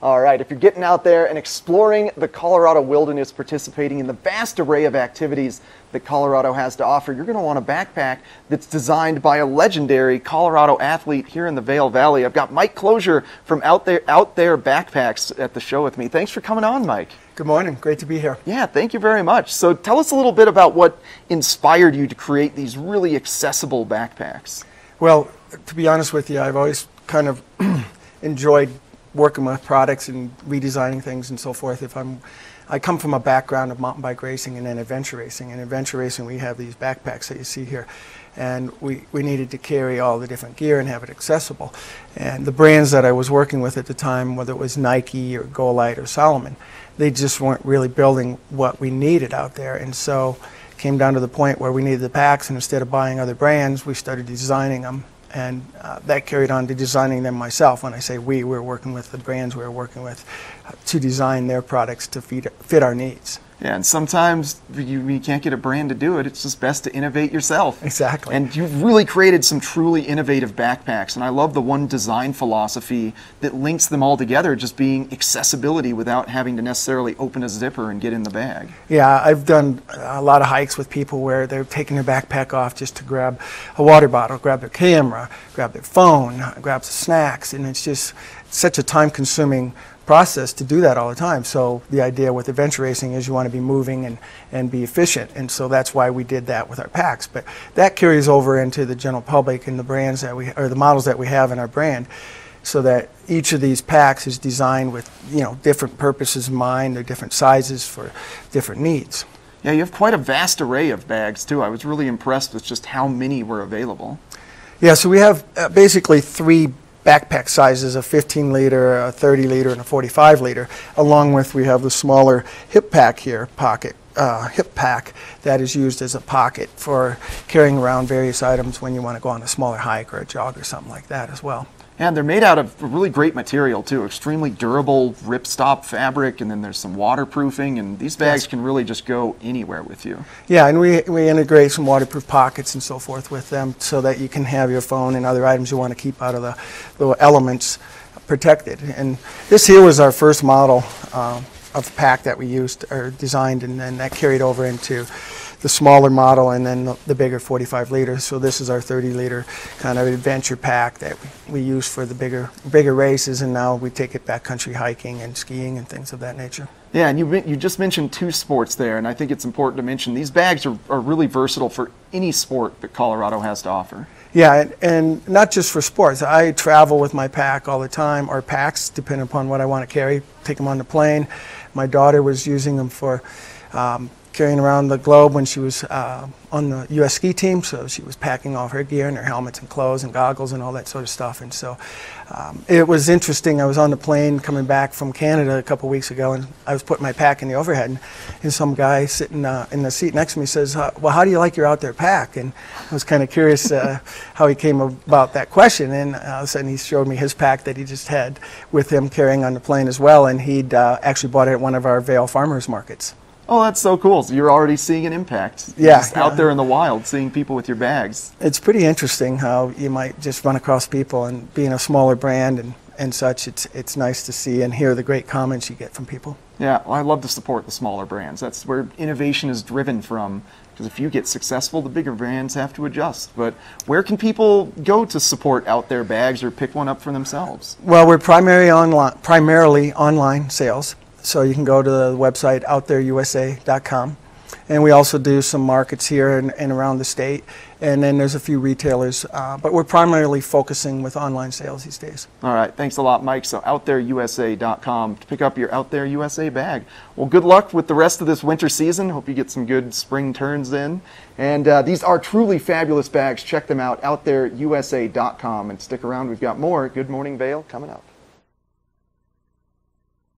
All right, if you're getting out there and exploring the Colorado wilderness, participating in the vast array of activities that Colorado has to offer, you're going to want a backpack that's designed by a legendary Colorado athlete here in the Vail Valley. I've got Mike Kloser from Outthere Backpacks at the show with me. Thanks for coming on, Mike. Good morning. Great to be here. Yeah, thank you very much. So tell us a little bit about what inspired you to create these really accessible backpacks. Well, to be honest with you, I've always kind of enjoyed working with products and redesigning things and so forth. I come from a background of mountain bike racing and then adventure racing. In adventure racing, we have these backpacks that you see here, and we needed to carry all the different gear and have it accessible. And the brands that I was working with at the time, whether it was Nike or Golite or Salomon, they just weren't really building what we needed out there. And so it came down to the point where we needed the packs, and instead of buying other brands, we started designing them. And that carried on to designing them myself. When I say we were working with the brands we were working with to design their products to fit our needs. Yeah, and sometimes you can't get a brand to do it. It's just best to innovate yourself. Exactly. And you've really created some truly innovative backpacks. And I love the one design philosophy that links them all together, just being accessibility without having to necessarily open a zipper and get in the bag. Yeah, I've done a lot of hikes with people where they're taking their backpack off just to grab a water bottle, grab their camera, grab their phone, grab some snacks. And it's just such a time-consuming process to do that all the time. So the idea with adventure racing is you want to be moving and be efficient, and so that's why we did that with our packs. But that carries over into the general public and the brands that or the models that we have in our brand, so that each of these packs is designed with different purposes in mind. They're different sizes for different needs. Yeah, you have quite a vast array of bags too. I was really impressed with just how many were available. Yeah, so we have basically three backpack sizes, a 15-liter, a 30-liter, and a 45-liter. Along with, we have the smaller hip pack here, hip pack that is used as a pocket for carrying around various items when you want to go on a smaller hike or a jog or something like that as well. And they're made out of a really great material too, extremely durable ripstop fabric, and then there's some waterproofing, and these bags can really just go anywhere with you. Yeah, and we integrate some waterproof pockets and so forth with them so that you can have your phone and other items you want to keep out of the elements protected. And this here was our first model of pack that we used or designed, and then that carried over into the smaller model and then the bigger 45 liters. So this is our 30-liter kind of adventure pack that we use for the bigger races, and now we take it backcountry hiking and skiing and things of that nature. Yeah, and you just mentioned two sports there, and I think it's important to mention these bags are really versatile for any sport that Colorado has to offer. Yeah, and not just for sports. I travel with my pack all the time, or packs, depending upon what I want to carry. Take them on the plane. My daughter was using them for carrying around the globe when she was on the U.S. ski team, so she was packing all her gear and her helmets and clothes and goggles and all that sort of stuff. And so it was interesting. I was on the plane coming back from Canada a couple weeks ago, and I was putting my pack in the overhead, and some guy sitting in the seat next to me says, well, how do you like your Outthere pack? And I was kind of curious how he came about that question, and all of a sudden he showed me his pack that he just had with him carrying on the plane as well, and he'd actually bought it at one of our Vail farmers markets. Oh, that's so cool. So you're already seeing an impact. Yeah, just out there in the wild, seeing people with your bags. It's pretty interesting how you might just run across people, and being a smaller brand and such, it's nice to see and hear the great comments you get from people. Yeah, well, I love to support the smaller brands. That's where innovation is driven from, because if you get successful, the bigger brands have to adjust. But where can people go to support Outthere bags or pick one up for themselves? Well, we're primarily online sales. So you can go to the website OutthereuSA.com, and we also do some markets here and around the state, and then there's a few retailers, but we're primarily focusing with online sales these days. All right, thanks a lot, Mike. So OutthereuSA.com to pick up your Outthere USA bag. Well, good luck with the rest of this winter season. Hope you get some good spring turns in. And these are truly fabulous bags. Check them out, OutthereuSA.com, and stick around. We've got more Good Morning Vail coming up.